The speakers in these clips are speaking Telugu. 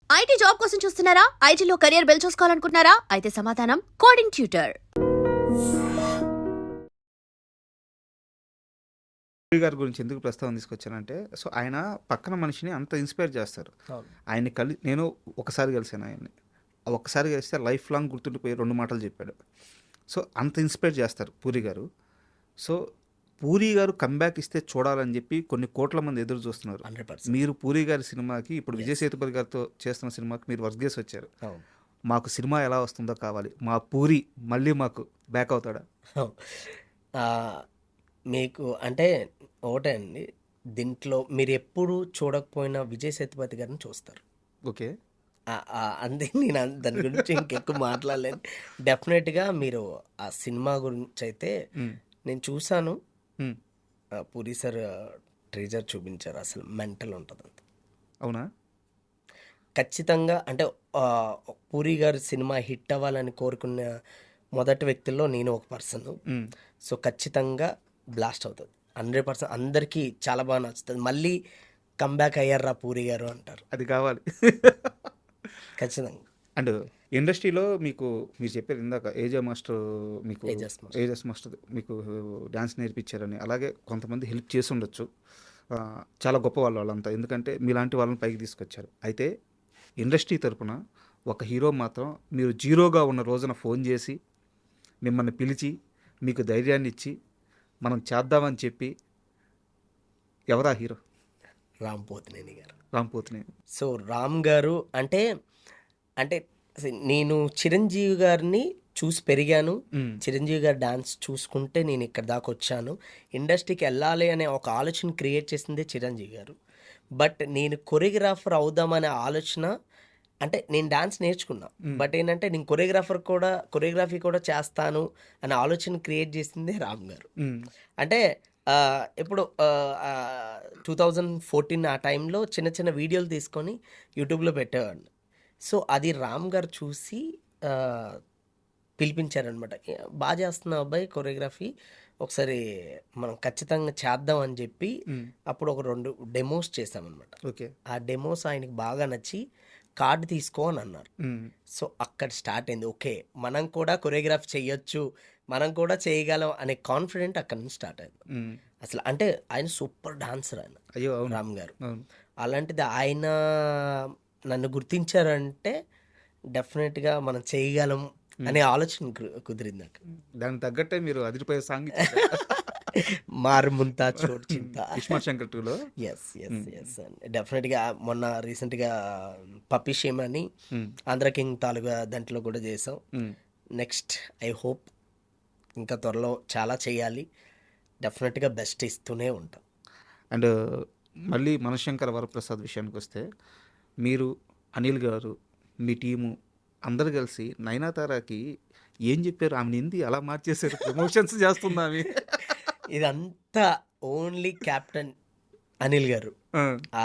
ఐటీ జాబ్ కోసం చూస్తున్నారా? ఐటీలో కెరియర్ బిల్డ్ చూసుకోవాలనుకుంటున్నారా? అయితే సమాధానం కోడింగ్ ట్యూటర్. గారి గురించి ఎందుకు ప్రస్తావన తీసుకొచ్చానంటే, సో ఆయన పక్కన మనిషిని అంత ఇన్స్పైర్ చేస్తారు. ఆయన్ని నేను ఒకసారి కలిసాను ఆయన్ని. ఒక్కసారి కలిస్తే లైఫ్ లాంగ్ గుర్తుండిపోయి 2 మాటలు చెప్పాడు. సో అంత ఇన్స్పైర్ చేస్తారు పూరి గారు. సో పూరి గారు కంబ్యాక్ ఇస్తే చూడాలని చెప్పి కొన్ని కోట్ల మంది ఎదురు చూస్తున్నారు. 100%. మీరు పూరి గారి సినిమాకి ఇప్పుడు విజయ్ సేతుపతి గారితో చేస్తున్న సినిమాకి మీరు వర్క్ చేసి వచ్చారు. మాకు సినిమా ఎలా వస్తుందో కావాలి, మా పూరి మళ్ళీ మాకు బ్యాక్ అవుతాడా? మీకు అంటే ఒకటే అండి, దీంట్లో మీరు ఎప్పుడు చూడకపోయినా విజయ్ సేతుపతి గారిని చూస్తారు. ఓకే, అంతే. నేను దాని గురించి ఇంకెక్కువ మాట్లాడలేను. డెఫినెట్గా మీరు ఆ సినిమా గురించి అయితే నేను చూసాను. పూరి సార్ ట్రేజర్ చూపించారు, అసలు మెంటల్ ఉంటుంది అంత. అవునా? ఖచ్చితంగా అంటే పూరి గారి సినిమా హిట్ అవ్వాలని కోరుకున్న మొదటి వ్యక్తుల్లో నేను ఒక పర్సన్. సో ఖచ్చితంగా బ్లాస్ట్ అవుతుంది 100%. అందరికీ చాలా బాగా నచ్చుతుంది. మళ్ళీ కంబ్యాక్ అయ్యారా పూరి గారు అంటారు. అది కావాలి ఖచ్చితంగా. అండ్ ఇండస్ట్రీలో మీకు మీరు చెప్పారు ఇందాక ఏజా మాస్టర్ మీకు ఏజస్ మాస్టర్ మీకు డ్యాన్స్ నేర్పించారని, అలాగే కొంతమంది హెల్ప్ చేసి ఉండొచ్చు. చాలా గొప్ప వాళ్ళంతా, ఎందుకంటే మీలాంటి వాళ్ళని పైకి తీసుకొచ్చారు. అయితే ఇండస్ట్రీ తరపున ఒక హీరో మాత్రం మీరు జీరోగా ఉన్న రోజున ఫోన్ చేసి మిమ్మల్ని పిలిచి మీకు ధైర్యాన్ని ఇచ్చి మనం చేద్దామని చెప్పి ఎవరా హీరో? రామ్ పోతినేని గారు. రామ్ పోతినేని. సో రామ్ గారు అంటే అంటే నేను చిరంజీవి గారిని చూసి పెరిగాను. చిరంజీవి గారి డాన్స్ చూసుకుంటే నేను ఇక్కడ దాకా వచ్చాను. ఇండస్ట్రీకి వెళ్ళాలి అనే ఒక ఆలోచన క్రియేట్ చేసిందే చిరంజీవి గారు. బట్ నేను కొరియోగ్రాఫర్ అవుదామనే ఆలోచన, అంటే నేను డాన్స్ నేర్చుకున్నా, బట్ ఏంటంటే నేను కొరియోగ్రఫీ కూడా చేస్తాను అనే ఆలోచన క్రియేట్ చేసిందే రామ్ గారు. అంటే ఇప్పుడు 2014 ఆ టైంలో చిన్న చిన్న వీడియోలు తీసుకొని యూట్యూబ్లో పెట్టేవాడిని. సో అది రామ్ గారు చూసి పిలిపించారనమాట. బాగా చేస్తున్నావు అబ్బాయి కొరియోగ్రఫీ, ఒకసారి మనం ఖచ్చితంగా చేద్దాం అని చెప్పి అప్పుడు ఒక 2 డెమోస్ చేసామన్నమాట. ఓకే, ఆ డెమోస్ ఆయనకి బాగా నచ్చి కార్డు తీసుకో అని అన్నారు. సో అక్కడ స్టార్ట్ అయింది. ఓకే, మనం కూడా కొరియోగ్రఫీ చేయొచ్చు, మనం కూడా చేయగలం అనే కాన్ఫిడెంట్ అక్కడ నుంచి స్టార్ట్ అయింది. అసలు అంటే ఆయన సూపర్ డాన్సర్ ఆయన. అయ్యో రామ్ గారు. అలాంటిది ఆయన నన్ను గుర్తించారంటే డెఫినెట్గా మనం చేయగలం అనే ఆలోచన కుదిరింది అక్కడ. దానికి తగ్గట్టే మీరు అదిరిపోయే సాంగ్ మారుముంతా చోటు చింత శంకర్ 2లో. ఎస్ డెఫినెట్గా మొన్న రీసెంట్గా పప్పి షేమ్ అని ఆంధ్ర కింగ్ తాలూకా దాంట్లో కూడా చేసాం. నెక్స్ట్ ఐ హోప్ ఇంకా త్వరలో చాలా చేయాలి. డెఫినెట్గా బెస్ట్ ఇస్తూనే ఉంటాం. అండ్ మళ్ళీ మనశంకర వరప్రసాద్ విషయానికి వస్తే, మీరు అనిల్ గారు మీ టీము అందరు కలిసి నయనతారకి ఏం చెప్పారు? ఆమె హిందీ అలా మార్చేశారు, ప్రమోషన్స్ చేస్తుంది ఆమె. ఇదంతా ఓన్లీ కెప్టెన్ అనిల్ గారు.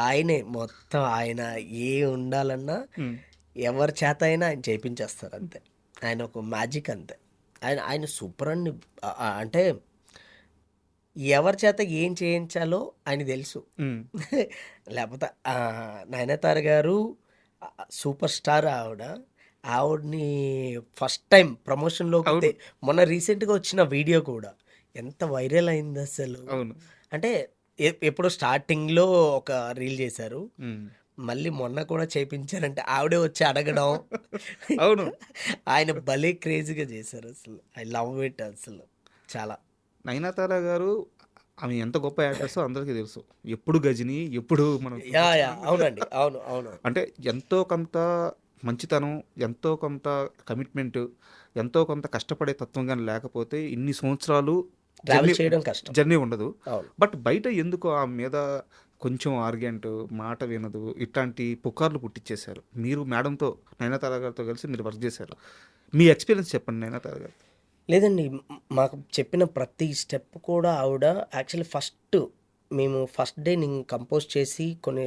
ఆయనే మొత్తం. ఆయన ఏ ఉండాలన్నా ఎవరి చేత అయినా ఆయన చేయించేస్తారు అంతే. ఆయన ఒక మ్యాజిక్ అంతే. ఆయన సూపర్ అండి. అంటే ఎవరి చేత ఏం చేయించాలో ఆయన తెలుసు. లేకపోతే నయనతార గారు సూపర్ స్టార్. ఆవిడని ఫస్ట్ టైం ప్రమోషన్లోకి మొన్న రీసెంట్గా వచ్చిన వీడియో కూడా ఎంత వైరల్ అయింది అసలు. అంటే ఎప్పుడో స్టార్టింగ్లో ఒక రీల్ చేశారు, మళ్ళీ మొన్న కూడా చేయించారంటే ఆవిడే వచ్చి అడగడం. అవును, ఆయన భలే క్రేజీగా చేశారు అసలు. ఐ లవ్ ఇట్ అసలు చాలా. నయనతార గారు ఆమె ఎంత గొప్ప యాక్టర్స్ అందరికీ తెలుసు. ఎప్పుడు గజని, ఎప్పుడు మనం. అవునండి, అవును. అంటే ఎంతో కొంత మంచితనం, ఎంతో కొంత కమిట్మెంట్, ఎంతో కొంత కష్టపడే తత్వం కానీ లేకపోతే ఇన్ని సంవత్సరాలు చేయడం కష్టం, జర్నీ ఉండదు. బట్ బయట ఎందుకు ఆమె మీద కొంచెం ఆర్గ్యుమెంట్, మాట వినదు, ఇట్లాంటి పుకార్లు పుట్టించేశారు. మీరు మేడంతో, నయనతార గారితో కలిసి మీరు వర్క్ చేశారు. మీ ఎక్స్పీరియన్స్ చెప్పండి నయనతార గారు. లేదండి, మాకు చెప్పిన ప్రతి స్టెప్ కూడా ఆవిడ యాక్చువల్లీ ఫస్ట్ డే నేను కంపోజ్ చేసి కొన్ని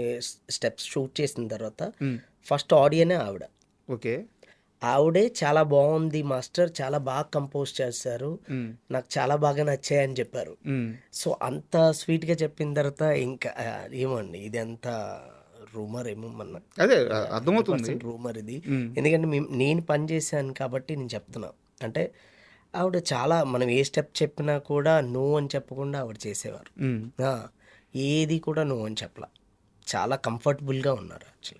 స్టెప్స్ షూట్ చేసిన తర్వాత ఫస్ట్ ఆడియోనే ఆవిడ. ఓకే, ఆవిడే చాలా బాగుంది మాస్టర్, చాలా బాగా కంపోజ్ చేశారు, నాకు చాలా బాగా నచ్చాయని చెప్పారు. సో అంత స్వీట్గా చెప్పిన తర్వాత ఇంకా ఏమో అండి, ఇది అంత రూమర్ ఏమో మన అదే అర్థమవుతుంది. రూమర్ ఇది. ఎందుకంటే నేను పని చేశాను కాబట్టి నేను చెప్తున్నా. అంటే ఆవిడ చాలా, మనం ఏ స్టెప్ చెప్పినా కూడా నో అని చెప్పకుండా ఆవిడ చేసేవారు. ఏది కూడా నో అని చెప్పలా. చాలా కంఫర్టబుల్గా ఉన్నారు యాక్చువల్లీ.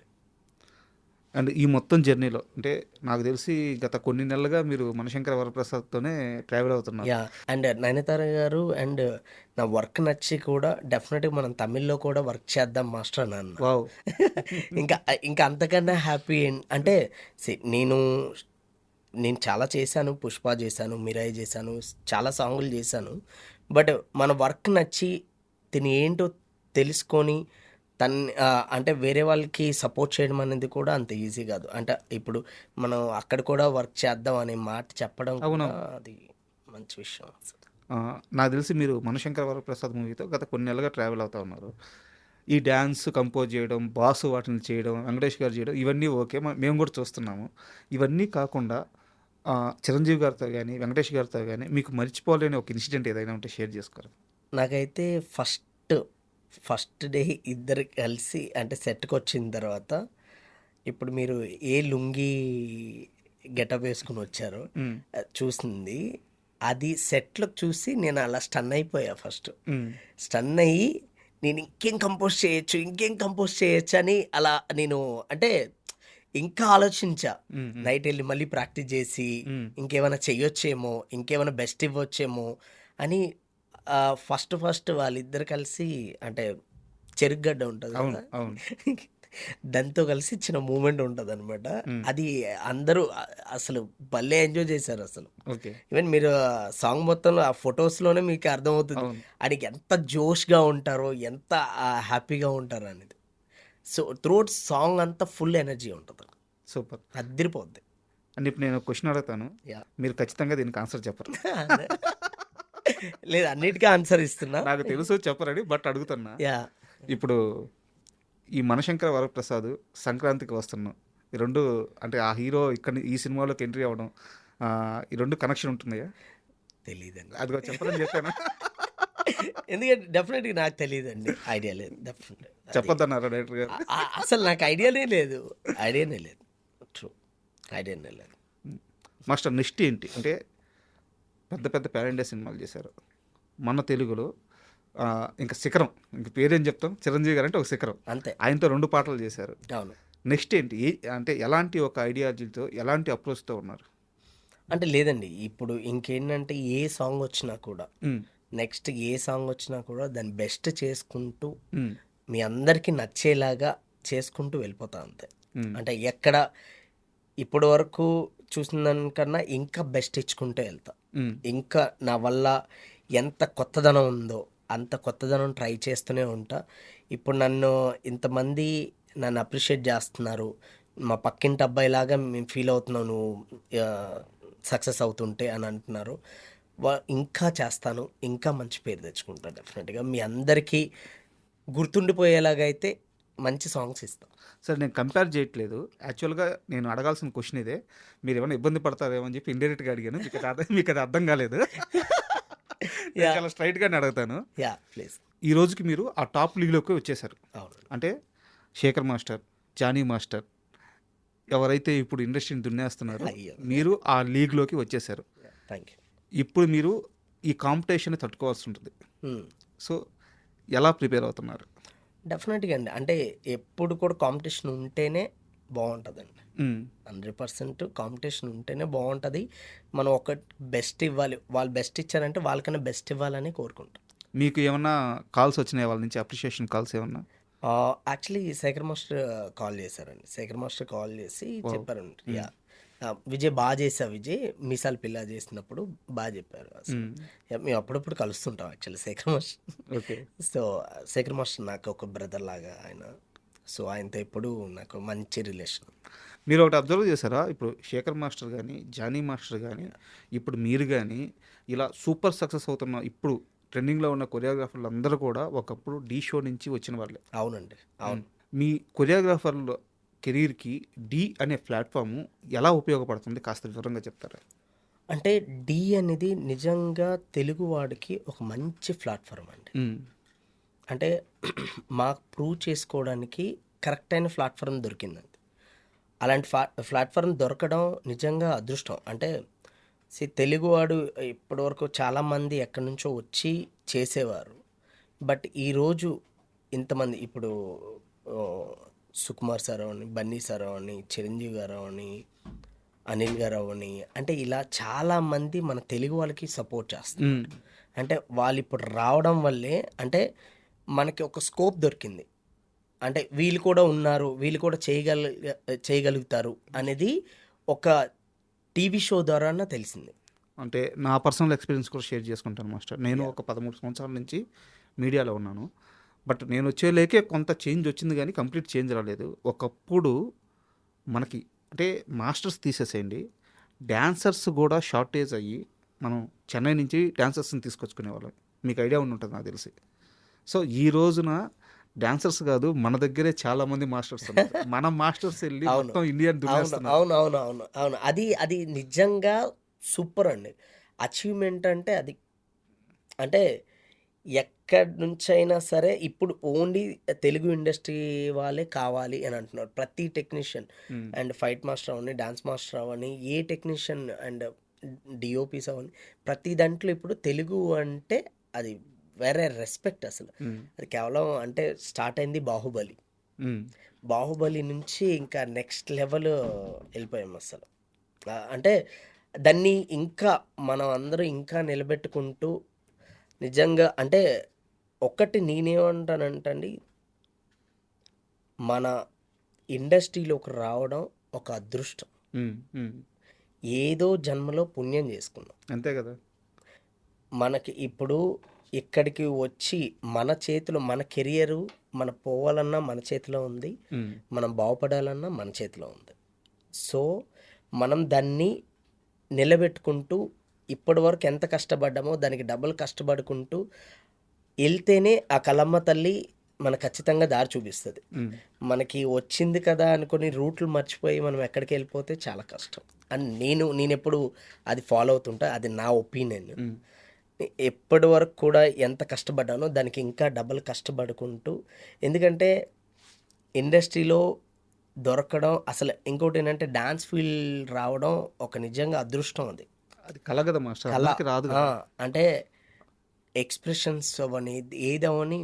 అండ్ ఈ మొత్తం జర్నీలో అంటే నాకు తెలిసి గత కొన్ని నెలలుగా మీరు మనశంకర వరప్రసాద్తోనే ట్రావెల్ అవుతున్నారు. అండ్ నయనతార గారు అండ్ నా వర్క్ నచ్చి కూడా డెఫినెట్గా మనం తమిళ్లో కూడా వర్క్ చేద్దాం మాస్టర్ అని అన్న. వావ్. ఇంకా ఇంకా అంతకన్నా హ్యాపీ అంటే నేను చాలా చేశాను. పుష్ప చేశాను, మిరాయి చేశాను, చాలా సాంగులు చేశాను. బట్ మన వర్క్ నచ్చి తిని ఏంటో తెలుసుకొని అంటే వేరే వాళ్ళకి సపోర్ట్ చేయడం అనేది కూడా అంత ఈజీ కాదు. అంటే ఇప్పుడు మనం అక్కడ కూడా వర్క్ చేద్దాం అనే మాట చెప్పడం కూడా అది మంచి విషయం. నాకు తెలిసి మీరు మనశంకర వరప్రసాద్ మూవీతో గత కొన్ని నెలలుగా ట్రావెల్ అవుతూ ఉన్నారు. ఈ డ్యాన్స్ కంపోజ్ చేయడం, బాసు వాటిని చేయడం, వెంకటేష్ గారు చేయడం, ఇవన్నీ ఓకే, మేము కూడా చూస్తున్నాము. ఇవన్నీ కాకుండా చిరంజీవి గారితో కానీ వెంకటేష్ గారితో కానీ మీకు మర్చిపోలేని ఒక ఇన్సిడెంట్ ఏదైనా ఉంటే షేర్ చేసుకోరు. నాకైతే ఫస్ట్ డే ఇద్దరు కలిసి అంటే సెట్కి వచ్చిన తర్వాత, ఇప్పుడు మీరు ఏ లుంగి గెటప్ వేసుకుని వచ్చారో చూసింది, అది సెట్లో చూసి నేను అలా స్టన్ అయిపోయా. ఫస్ట్ స్టన్ అయ్యి నేను ఇంకేం కంపోజ్ చేయొచ్చు అని అలా నేను అంటే ఇంకా ఆలోచించా. నైట్ వెళ్ళి మళ్ళీ ప్రాక్టీస్ చేసి ఇంకేమైనా చెయ్యొచ్చేమో, ఇంకేమైనా బెస్ట్ ఇవ్వచ్చేమో అని. ఫస్ట్ వాళ్ళిద్దరు కలిసి అంటే చెరుగ్గడ్డ ఉంటుంది కదా, దాంతో కలిసి ఇచ్చిన మూమెంట్ ఉంటుంది అనమాట. అది అందరూ అసలు భలే ఎంజాయ్ చేశారు అసలు. ఈవెన్ మీరు సాంగ్ మొత్తంలో ఆ ఫొటోస్లోనే మీకు అర్థమవుతుంది ఆడికి ఎంత జోష్గా ఉంటారో, ఎంత హ్యాపీగా ఉంటారో అనేది. సో త్రూఅవుట్ సాంగ్ అంతా ఫుల్ ఎనర్జీ ఉంటుంది. సూపర్, అదిరిపోద్ది. అండ్ ఇప్పుడు నేను క్వశ్చన్ అడుగుతాను, మీరు ఖచ్చితంగా దీనికి ఆన్సర్ చెప్పరు. లేదు, అన్నిటికీ ఆన్సర్ ఇస్తున్నా. నాకు తెలుసు చెప్పరని, బట్ అడుగుతున్నా. ఇప్పుడు ఈ మనశంకర వరప్రసాద్ సంక్రాంతికి వస్తున్నాం, ఈ రెండు అంటే ఆ హీరో ఇక్కడ ఈ సినిమాలోకి ఎంట్రీ అవ్వడం, ఈ రెండు కనెక్షన్ ఉంటున్నాయా? తెలియదండి, అదిగో చెప్పరని చెప్పాను. ఎందుకంటే డెఫినెట్గా నాకు తెలియదండి, ఐడియా లేదు. డెఫినెట్ చెప్పొద్దన్నారా డైరెక్టర్ గారు? అసలు నాకు ఐడియానే లేదు. ట్రూ, ఐడియానే లేదు. మాస్టర్ నెక్స్ట్ ఏంటి అంటే పెద్ద ప్యారెండే సినిమాలు చేశారు మన తెలుగులో. ఇంకా శిఖరం, ఇంక పేరేం చెప్తాం, చిరంజీవి గారు అంటే ఒక శిఖరం అంతే. ఆయనతో 2 పాటలు చేశారు. అవును. నెక్స్ట్ ఏంటి అంటే ఎలాంటి ఒక ఐడియాలజీతో, ఎలాంటి అప్రోచ్తో ఉన్నారు? అంటే లేదండి, ఇప్పుడు ఇంకేంటంటే ఏ సాంగ్ వచ్చినా కూడా, నెక్స్ట్ ఏ సాంగ్ వచ్చినా కూడా దాన్ని బెస్ట్ చేసుకుంటూ మీ అందరికీ నచ్చేలాగా చేసుకుంటూ వెళ్ళిపోతా అంతే. అంటే ఎక్కడ ఇప్పటి వరకు చూసిన దానికన్నా ఇంకా బెస్ట్ ఇచ్చుకుంటూ వెళ్తా. ఇంకా నా వల్ల ఎంత కొత్తదనం ఉందో అంత కొత్తదనం ట్రై చేస్తూనే ఉంటా. ఇప్పుడు ఇంతమంది నన్ను అప్రిషియేట్ చేస్తున్నారు, మా పక్కింటి అబ్బాయిలాగా మేము ఫీల్ అవుతున్నావు నువ్వు సక్సెస్ అవుతుంటే అని అంటున్నారు. ఇంకా చేస్తాను, ఇంకా మంచి పేరు తెచ్చుకుంటాను. డెఫినెట్గా మీ అందరికీ గుర్తుండిపోయేలాగా అయితే మంచి సాంగ్స్ ఇస్తాం. సార్ నేను కంపేర్ చేయట్లేదు, యాక్చువల్గా నేను అడగాల్సిన క్వశ్చన్ ఇదే. మీరు ఏమైనా ఇబ్బంది పడతారేమో అని చెప్పి ఇండైరెక్ట్గా అడిగాను, మీకు అది అర్థం కాలేదు. చాలా స్ట్రైట్గానే అడుగుతాను. ప్లీజ్. ఈ రోజుకి మీరు ఆ టాప్ లీగ్లోకి వచ్చేసారు. అవును. అంటే శేఖర్ మాస్టర్, జానీ మాస్టర్ ఎవరైతే ఇప్పుడు ఇండస్ట్రీని దున్నేస్తున్నారో మీరు ఆ లీగ్లోకి వచ్చేసారు. Thank you. ఇప్పుడు మీరు ఈ కాంపిటీషన్ తట్టుకోవాల్సి ఉంటుంది. సో ఎలా ప్రిపేర్ అవుతున్నారు? డెఫినెట్గా అండి, అంటే ఎప్పుడు కూడా కాంపిటీషన్ ఉంటేనే బాగుంటుందండి. 100% కాంపిటీషన్ ఉంటేనే బాగుంటుంది. మనం ఒక బెస్ట్ ఇవ్వాలి, వాళ్ళు బెస్ట్ ఇచ్చారంటే వాళ్ళకన్నా బెస్ట్ ఇవ్వాలని కోరుకుంటాం. మీకు ఏమన్నా కాల్స్ వచ్చినాయి వాళ్ళ నుంచి, అప్రిషియేషన్ కాల్స్ ఏమన్నా? యాక్చువల్లీ శేఖర్ మాస్టర్ కాల్ చేశారండి. శేఖర్ మాస్టర్ కాల్ చేసి చెప్పారండి, విజయ్ బాగా చేసావు, విజయ్ మీసాలు పిల్ల చేసినప్పుడు బాగా చెప్పారు. మేము అప్పుడప్పుడు కలుస్తుంటాం actually Shekhar master. Okay. So Shekhar master నాకు ఒక బ్రదర్ లాగా ఆయన. సో ఆయనతో ఎప్పుడు నాకు మంచి రిలేషన్. మీరు ఒకటి అబ్జర్వ్ చేశారా, ఇప్పుడు శేఖర్ మాస్టర్ కానీ, జానీ మాస్టర్ కానీ, ఇప్పుడు మీరు కానీ ఇలా సూపర్ సక్సెస్ అవుతున్న ఇప్పుడు ట్రెండింగ్లో ఉన్న కొరియోగ్రాఫర్లు అందరూ కూడా ఒకప్పుడు ఢీ షో నుంచి వచ్చిన వాళ్ళే. అవునండి, అవును. మీ కొరియోగ్రాఫర్ల కెరీర్కి ఢీ అనే ప్లాట్ఫామ్ ఎలా ఉపయోగపడుతుంది కాస్త వివరంగా చెప్తారా? అంటే ఢీ అనేది నిజంగా తెలుగువాడికి ఒక మంచి ప్లాట్ఫామ్ అండి. అంటే మాకు ప్రూవ్ చేసుకోవడానికి కరెక్ట్ అయిన ప్లాట్ఫామ్ దొరికిందండి. అలాంటి ప్లాట్ఫామ్ దొరకడం నిజంగా అదృష్టం. అంటే తెలుగువాడు ఇప్పటివరకు చాలామంది ఎక్కడి నుంచో వచ్చి చేసేవారు. బట్ ఈరోజు ఇంతమంది ఇప్పుడు ఆ, సుకుమార్ సార్ అని, బన్నీ సార్ అని, చిరంజీవి గారు అని, అనిల్ గారు అని, అంటే ఇలా చాలామంది మన తెలుగు వాళ్ళకి సపోర్ట్ చేస్తారు. అంటే వాళ్ళు ఇప్పుడు రావడం వల్లే అంటే మనకి ఒక స్కోప్ దొరికింది. అంటే వీళ్ళు కూడా ఉన్నారు, వీళ్ళు కూడా చేయగలుగుతారు అనేది ఒక టీవీ షో ద్వారా తెలిసింది. అంటే నా పర్సనల్ ఎక్స్పీరియన్స్ కూడా షేర్ చేసుకుంటాను మాస్టర్. నేను ఒక 13 సంవత్సరాల నుంచి మీడియాలో ఉన్నాను. బట్ నేను వచ్చేలేకే కొంత చేంజ్ వచ్చింది కానీ కంప్లీట్ చేంజ్ రాలేదు. ఒకప్పుడు మనకి అంటే మాస్టర్స్ తీసేసేయండి, డ్యాన్సర్స్ కూడా షార్టేజ్ అయ్యి మనం చెన్నై నుంచి డ్యాన్సర్స్ని తీసుకొచ్చుకునేవాళ్ళం. మీకు ఐడియా ఉండి ఉంటుంది నాకు తెలిసి. సో ఈ రోజున డాన్సర్స్ కాదు, మన దగ్గరే చాలా మంది మాస్టర్స్ ఉన్నారు. మనం మాస్టర్స్ వెళ్ళి మొత్తం ఇండియన్ దున్నేస్తున్నారు. అవును. అది నిజంగా సూపర్ అండి. అచీవ్మెంట్ అంటే అది. అంటే ఎక్కడి నుంచైనా సరే ఇప్పుడు ఓన్లీ తెలుగు ఇండస్ట్రీ వాళ్ళే కావాలి అని అంటున్నారు. ప్రతి టెక్నీషియన్ అండ్ ఫైట్ మాస్టర్ అవని, డాన్స్ మాస్టర్ అవని, ఏ టెక్నీషియన్ అండ్ డిఓపీస్ అవని, ప్రతి దాంట్లో ఇప్పుడు తెలుగు అంటే అది వేరే రెస్పెక్ట్ అసలు. అది కేవలం అంటే స్టార్ట్ అయింది బాహుబలి నుంచి ఇంకా నెక్స్ట్ లెవెల్ వెళ్ళిపోయాం అసలు. అంటే దాన్ని ఇంకా మనం అందరూ ఇంకా నిలబెట్టుకుంటూ నిజంగా అంటే ఒక్కటి నేనేమంటానంటండి, మన ఇండస్ట్రీలోకి రావడం ఒక అదృష్టం. ఏదో జన్మలో పుణ్యం చేసుకున్నాం, అంతే కదా. మనకి ఇప్పుడు ఇక్కడికి వచ్చి మన చేతిలో మన కెరియరు మన పోవాలన్నా మన చేతిలో ఉంది, మనం బాగుపడాలన్నా మన చేతిలో ఉంది. సో మనం దాన్ని నిలబెట్టుకుంటూ ఇప్పటి వరకు ఎంత కష్టపడ్డామో దానికి డబుల్ కష్టపడుకుంటూ వెళ్తేనే ఆ కలమ్మ తల్లి మనకు ఖచ్చితంగా దారి చూపిస్తుంది. మనకి వచ్చింది కదా అనుకుని రూట్లు మర్చిపోయి మనం ఎక్కడికి వెళ్ళిపోతే చాలా కష్టం అని నేను ఎప్పుడు అది ఫాలో అవుతుంటా. అది నా ఒపీనియన్. ఎప్పటి వరకు కూడా ఎంత కష్టపడ్డానో దానికి ఇంకా డబుల్ కష్టపడుకుంటూ, ఎందుకంటే ఇండస్ట్రీలో దొరకడం అసలు ఇంకోటి ఏంటంటే డాన్స్ ఫీల్డ్ రావడం ఒక నిజంగా అదృష్టం. అది కళ కదా మాస్టర్, అందరికీ రాదు కదా. అంటే ఎక్స్ప్రెషన్స్ అవని ఏదవని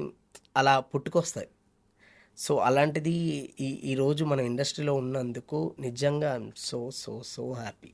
అలా పుట్టుకొస్తాయి. సో అలాంటిది ఈరోజు మన ఇండస్ట్రీలో ఉన్నందుకు నిజంగా I'm so so so happy.